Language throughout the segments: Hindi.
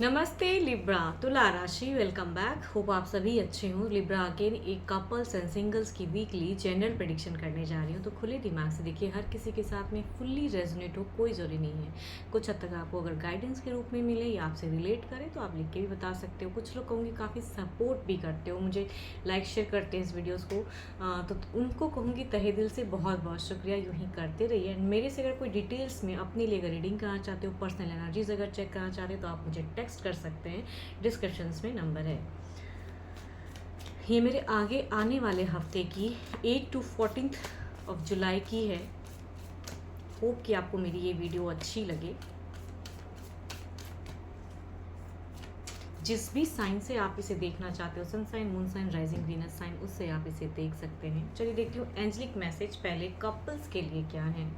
नमस्ते लिब्रा तुला राशि वेलकम बैक। होप आप सभी अच्छे हों। लिब्रा अगेन एक कपल्स एंड सिंगल्स की वीकली जनरल प्रेडिक्शन करने जा रही हूँ। तो खुले दिमाग से देखिए, हर किसी के साथ में फुल्ली रेजोनेट हो कोई ज़रूरी नहीं है। कुछ हद तक आपको अगर गाइडेंस के रूप में मिले या आपसे रिलेट करे तो आप लिख के भी बता सकते हो। कुछ लोग कहूँगी काफ़ी सपोर्ट भी करते हो, मुझे लाइक शेयर करते हैं इस वीडियोज़ को। तो उनको कहूँगी तहे दिल से बहुत बहुत शुक्रिया। यूँ ही करते रहिए। एंड मेरे से अगर कोई डिटेल्स में अपने लिए अगर रीडिंग करना चाहते हो, पर्सनल एनर्जीज अगर चेक करना चाहते हो तो आप मुझे टेक्स्ट कर सकते हैं। डिस्क्रिप्शन में नंबर है। ये मेरे आगे आने वाले हफ्ते की 8 to 14 ऑफ जुलाई की है। होप कि आपको मेरी ये वीडियो अच्छी लगे। जिस भी साइन से आप इसे देखना चाहते हो, sun sign, moon sign, rising, Venus sign, उससे आप इसे देख सकते हैं। चलिए देखती हूँ एंजलिक मैसेज पहले कपल्स के लिए क्या है।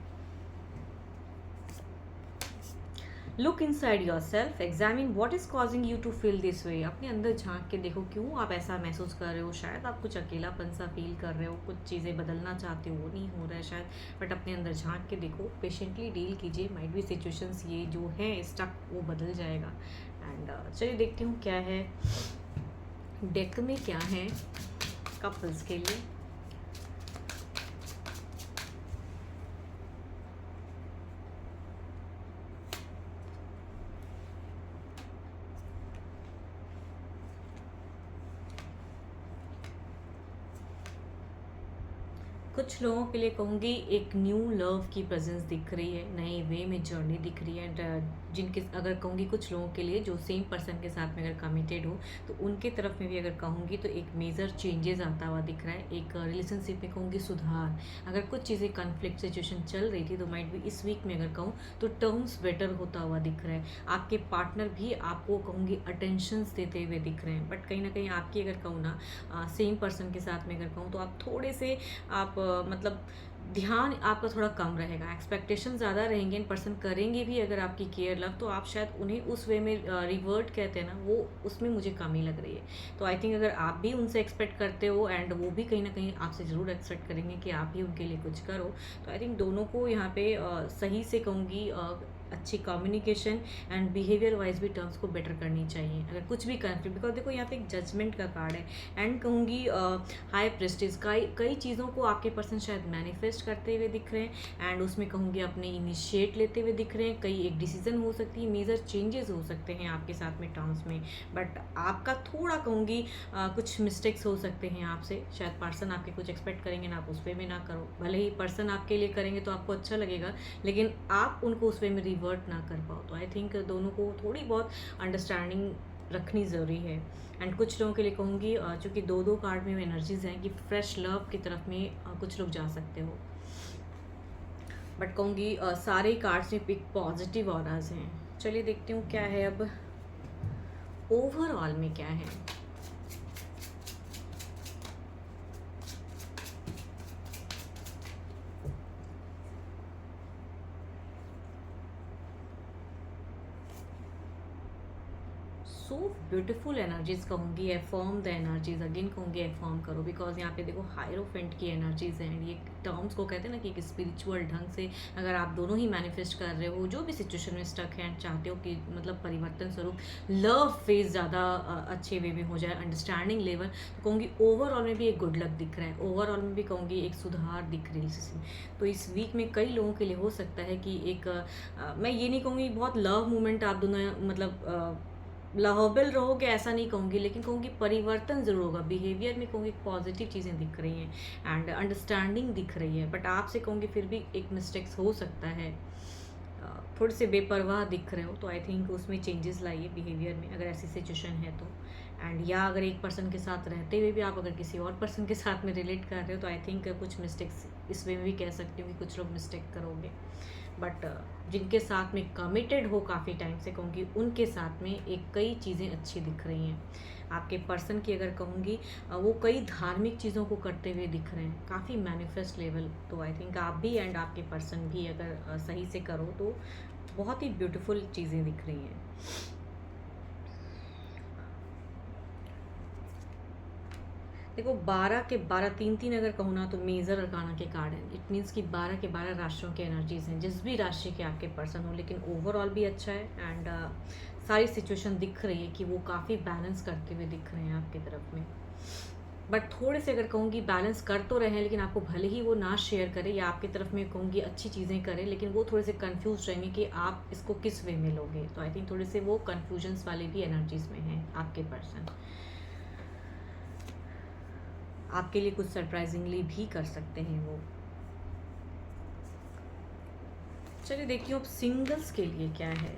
Look inside yourself, examine what is causing you to feel this way. अपने अंदर झांक के देखो क्यों आप ऐसा महसूस कर रहे हो। शायद आप कुछ अकेलापन सा फील कर रहे हो, कुछ चीज़ें बदलना चाहते हो, वो नहीं हो रहा है शायद, बट अपने अंदर झांक के देखो, पेशेंटली डील कीजिए। माइट बी सिचुएशंस ये जो है स्टक, वो बदल जाएगा। एंड चलिए देखती हूँ क्या है डेक में, क्या है कपल्स के लिए। कुछ लोगों के लिए कहूँगी एक न्यू लव की प्रेजेंस दिख रही है, नए वे में जर्नी दिख रही है। एंड जिनके अगर कहूँगी कुछ लोगों के लिए जो सेम पर्सन के साथ में अगर कमिटेड हो तो उनके तरफ में भी अगर कहूँगी तो एक मेजर चेंजेस आता हुआ दिख रहा है। एक रिलेशनशिप में कहूँगी सुधार। अगर कुछ चीज़ें कन्फ्लिक्ट सिचुएशन चल रही थी तो माइट भी इस वीक में अगर कहूँ तो टर्म्स बेटर होता हुआ दिख रहा है। आपके पार्टनर भी आपको कहूँगी अटेंशंस देते हुए दिख रहे हैं। बट कहीं ना कहीं आपकी अगर कहूँ ना सेम पर्सन के साथ में अगर कहूँ तो आप थोड़े से आप मतलब ध्यान आपका थोड़ा कम रहेगा, एक्सपेक्टेशन ज़्यादा रहेंगे। इन पर्सन करेंगे भी अगर आपकी केयर लव, तो आप शायद उन्हें उस वे में रिवर्ट कहते हैं ना, वो उसमें मुझे कमी लग रही है। तो आई थिंक अगर आप भी उनसे एक्सपेक्ट करते हो एंड वो भी कहीं ना कहीं आपसे ज़रूर एक्सपेक्ट करेंगे कि आप भी उनके लिए कुछ करो, तो आई थिंक दोनों को यहाँ पे सही से कहूँगी अच्छी कम्युनिकेशन एंड बिहेवियर वाइज भी टर्म्स को बेटर करनी चाहिए। अगर कुछ भी कन्फ्लिक्ट, बिकॉज देखो यहाँ पे एक जजमेंट का कार्ड है एंड कहूँगी हाई प्रेस्टिज, कई चीज़ों को आपके पर्सन शायद मैनिफेस्ट करते हुए दिख रहे हैं एंड उसमें कहूँगी अपने इनिशिएट लेते हुए दिख रहे हैं। कई एक डिसीजन हो सकती है, मेजर चेंजेस हो सकते हैं आपके साथ में टर्म्स में, बट आपका थोड़ा कहूँगी कुछ मिस्टेक्स हो सकते हैं आपसे। शायद पर्सन आपके कुछ एक्सपेक्ट करेंगे ना, आप उस वे में ना करो। भले ही पर्सन आपके लिए करेंगे तो आपको अच्छा लगेगा, लेकिन आप उनको उस वे में रिवर्ट ना कर पाओ। तो आई थिंक दोनों को थोड़ी बहुत अंडरस्टैंडिंग रखनी ज़रूरी है। एंड कुछ लोगों के लिए कहूँगी चूँकि दो दो कार्ड में एनर्जीज हैं कि फ्रेश लव की तरफ में कुछ लोग जा सकते हो, बट कहूँगी सारे कार्ड्स में एक पॉजिटिव ऑराज हैं। चलिए देखती हूँ क्या है अब ओवरऑल में क्या है। सो ब्यूटीफुल एनर्जीज कहूँगी, एफॉर्म द एनर्जीज। अगेन कहूँगी एफॉर्म करो, बिकॉज यहाँ पे देखो हायरोफेंट की एनर्जीज हैं। ये टर्म्स को कहते हैं ना कि एक स्पिरिचुअल ढंग से अगर आप दोनों ही मैनिफेस्ट कर रहे हो, जो भी सिचुएशन में स्टक है, चाहते हो कि मतलब परिवर्तन स्वरूप लव फेज ज़्यादा अच्छे वे में हो जाए, अंडरस्टैंडिंग लेवल, तो कहूँगी ओवरऑल में भी एक गुड लक दिख रहा है। ओवरऑल में भी कहूँगी एक सुधार दिख रही है। तो इस वीक में कई लोगों के लिए हो सकता है कि एक मैं ये नहीं कहूँगी बहुत लव मूवमेंट आप दोनों मतलब लवेबल रहोगे, ऐसा नहीं कहूँगी, लेकिन कहूँगी परिवर्तन ज़रूर होगा। बिहेवियर में कहूँगी पॉजिटिव चीज़ें दिख रही हैं एंड अंडरस्टैंडिंग दिख रही है, बट आपसे कहूँगी फिर भी एक मिस्टेक्स हो सकता है। थोड़े से बेपरवाह दिख रहे हो, तो आई थिंक उसमें चेंजेस लाइए बिहेवियर में अगर ऐसी सिचुएशन है तो। एंड या अगर एक पर्सन के साथ रहते हुए भी आप अगर किसी और पर्सन के साथ में रिलेट कर रहे हो तो आई थिंक कुछ मिस्टेक्स इस वे में भी कह सकती हूँ कि कुछ लोग मिस्टेक करोगे। बट जिनके साथ में कमिटेड हो काफ़ी टाइम से, कहूँगी उनके साथ में एक कई चीज़ें अच्छी दिख रही हैं। आपके पर्सन की अगर कहूँगी वो कई धार्मिक चीज़ों को करते हुए दिख रहे हैं, काफ़ी मैनिफेस्ट लेवल। तो आई थिंक आप भी एंड आपके पर्सन भी अगर सही से करो तो बहुत ही ब्यूटीफुल चीज़ें दिख रही हैं। देखो 12 के 12 3 अगर कहूँ ना तो मेजर अरकाना के कार्ड हैं। इट मीन्स कि 12 के 12 राशियों के एनर्जीज हैं, जिस भी राशि के आपके पर्सन हो, लेकिन ओवरऑल भी अच्छा है। एंड सारी सिचुएशन दिख रही है कि वो काफ़ी बैलेंस करते हुए दिख रहे हैं आपकी तरफ में। बट थोड़े से अगर कहूँगी बैलेंस कर तो रहे हैं, लेकिन आपको भले ही वो ना शेयर करे या आपकी तरफ में कहूँगी अच्छी चीज़ें करें, लेकिन वो थोड़े से कंफ्यूज रहेंगे कि आप इसको किस वे में लोगे। तो आई थिंक थोड़े से वो कन्फ्यूजन्स वाले भी एनर्जीज में हैं आपके पर्सन। आपके लिए कुछ सरप्राइजिंगली भी कर सकते हैं वो। चलिए देखती हूँ अब सिंगल्स के लिए क्या है।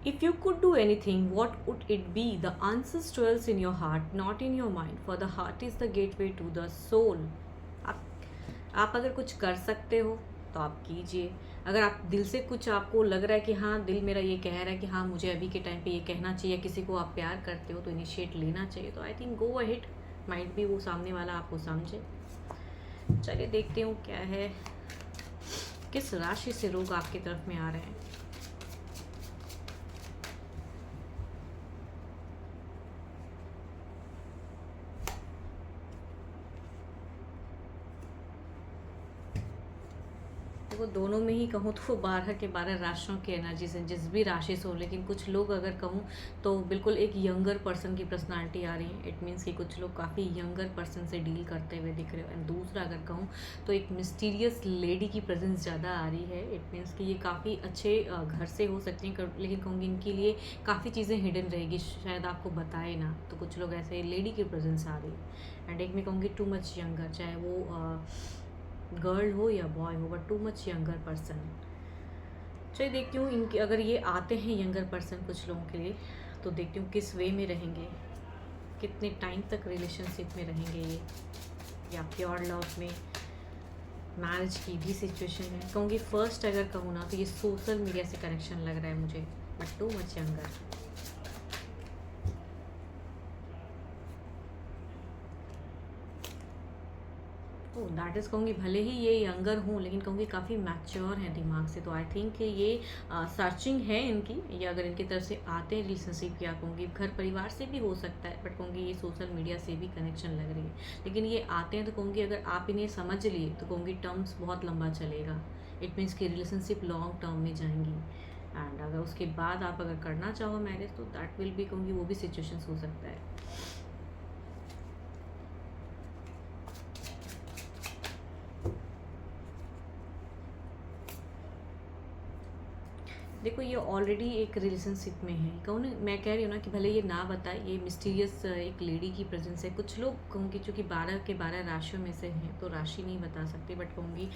If you could do anything, what would it be? The answers dwells in your heart, not in your mind. For the heart is the gateway to the soul. आप अगर कुछ कर सकते हो तो आप कीजिए। अगर आप दिल से कुछ आपको लग रहा है कि हाँ दिल मेरा ये कह रहा है कि हाँ मुझे अभी के टाइम पे ये कहना चाहिए, किसी को आप प्यार करते हो तो इनिशिएट लेना चाहिए, तो I think go ahead. Might भी वो सामने वाला आपको समझे। चलिए देखते हूँ क्या है, किस राशि से लोग आपकी तरफ में आ रहे हैं। देखो दोनों में ही कहूँ तो 12 के 12 राशियों की एनर्जीज हैं, जिस भी राशि से हो। लेकिन कुछ लोग अगर कहूँ तो बिल्कुल एक यंगर पर्सन की पर्सनालिटी आ रही है। इट मीन्स कि कुछ लोग काफ़ी यंगर पर्सन से डील करते हुए दिख रहे हो। एंड दूसरा अगर कहूँ तो एक मिस्टीरियस लेडी की प्रेजेंस ज़्यादा आ रही है। इट मीन्स कि ये काफ़ी अच्छे घर से हो सकती हैं, लेकिन कहूँगी इनके लिए काफ़ी चीज़ें हिडन रहेगी, शायद आपको बताए ना। तो कुछ लोग ऐसे लेडी की प्रेजेंस आ रही है। एंड एक मैं कहूँगी टू मच यंगर, चाहे वो गर्ल हो या बॉय हो, but too much younger person. चलिए देखती हूँ इनके अगर ये आते हैं यंगर पर्सन कुछ लोगों के लिए, तो देखती हूँ किस वे में रहेंगे, कितने टाइम तक रिलेशनशिप में रहेंगे ये, या प्योर लव में, मैरिज की भी सिचुएशन है। कहूँगी फर्स्ट अगर कहूँ ना तो ये सोशल मीडिया से कनेक्शन लग रहा है मुझे, but too much younger. Oh that is कहूँगी भले ही ये यंगर हूँ, लेकिन कहूँगी काफ़ी मैच्योर हैं दिमाग से। तो आई थिंक ये सर्चिंग है इनकी, या अगर इनकी तरफ से आते हैं रिलेशनशिप, या कहूँगी घर परिवार से भी हो सकता है, बट कहूँगी ये सोशल मीडिया से भी कनेक्शन लग रही है। लेकिन ये आते हैं तो कहूँगी अगर आप इन्हें समझ लिए तो कहूँगी टर्म्स बहुत लंबा चलेगा। इट मीन्स कि रिलेशनशिप लॉन्ग टर्म में जाएंगी। एंड अगर उसके बाद आप अगर करना चाहो मैरिज, तो दैट विल भी कहूँगी वो भी सिचुएशंस हो सकता है। देखो ये ऑलरेडी एक रिलेशनशिप में है। कहूँ ना, मैं कह रही हूँ ना कि भले ये ना बताए, ये मिस्टीरियस एक लेडी की प्रेजेंस है। कुछ लोग कहूँगी चूँकि 12 के 12 राशियों में से हैं तो राशि नहीं बता सकती, बट कहूँगी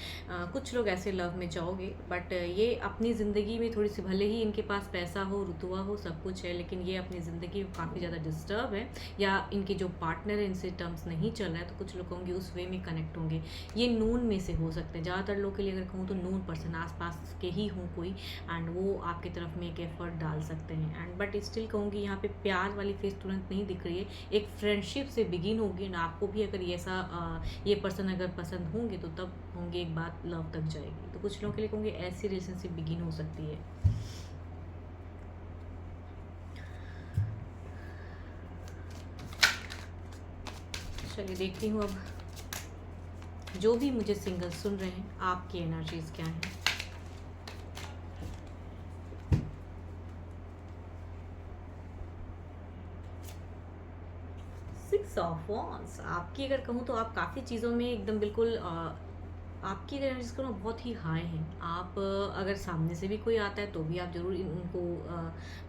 कुछ लोग ऐसे लव में जाओगे, बट ये अपनी ज़िंदगी में थोड़ी सी, भले ही इनके पास पैसा हो, रुतबा हो, सब कुछ है, लेकिन ये अपनी ज़िंदगी में काफ़ी ज़्यादा डिस्टर्ब है, या इनके जो पार्टनर है इनसे टर्म्स नहीं चल रहा है, तो कुछ लोग कहूँगी उस वे में कनेक्ट होंगे। ये नून में से हो सकते हैं। ज़्यादातर लोग के लिए अगर कहूँ तो नून पर्सन आसपास के ही हों कोई, एंड वो आपकी तरफ में एक एफर्ट डाल सकते हैं। एंड बट स्टिल कहूँगी यहाँ पे प्यार वाली फेस तुरंत नहीं दिख रही है, एक फ्रेंडशिप से बिगिन होगी। एंड आपको भी अगर ये ऐसा ये पर्सन अगर पसंद होंगे तो तब होंगे एक बात लव तक जाएगी। तो कुछ लोगों के लिए कहूँगी ऐसी रिलेशनशिप बिगिन हो सकती है। चलिए देखती हूँ अब जो भी मुझे सिंगल सुन रहे हैं आपकी एनर्जीज क्या हैं। 6 ऑफ वॉन्ड्स आपकी अगर कहूँ तो आप काफ़ी चीज़ों में एकदम बिल्कुल आपकी एनर्जीज को ना बहुत ही हाई है। आप अगर सामने से भी कोई आता है तो भी आप ज़रूर उनको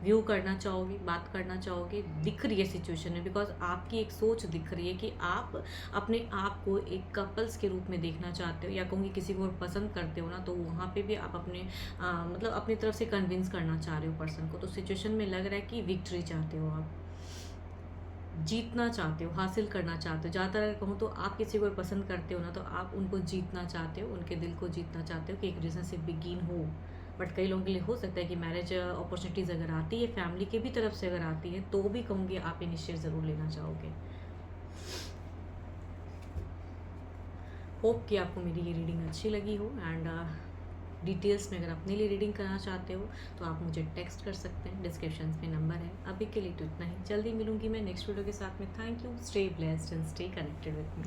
व्यू करना चाहोगे, बात करना चाहोगे। दिख रही है सिचुएशन में, बिकॉज आपकी एक सोच दिख रही है कि आप अपने आप को एक कपल्स के रूप में देखना चाहते हो, या कहूँगी किसी को पसंद करते हो ना, तो वहाँ पे भी आप अपने मतलब अपनी तरफ से कन्विंस करना चाह रहे हो पर्सन को। तो सिचुएशन में लग रहा है कि विक्ट्री चाहते हो, आप जीतना चाहते हो, हासिल करना चाहते हो। ज़्यादातर अगर कहूँ तो आप किसी को पसंद करते हो ना, तो आप उनको जीतना चाहते हो, उनके दिल को जीतना चाहते हो कि एक रिलेशनशिप बिगिन हो। बट कई लोगों के लिए हो सकता है कि मैरिज अपॉर्चुनिटीज़ अगर आती है, फैमिली के भी तरफ से अगर आती है, तो भी कहूँगी आप इनिशिएट ज़रूर लेना चाहोगे। होप कि आपको मेरी ये रीडिंग अच्छी लगी हो एंड डिटेल्स में अगर अपने लिए रीडिंग करना चाहते हो तो आप मुझे टेक्स्ट कर सकते हैं, डिस्क्रिप्शन में नंबर है। अभी के लिए तो इतना ही, जल्दी मिलूंगी मैं नेक्स्ट वीडियो के साथ में। Thank you, stay blessed and stay connected with me.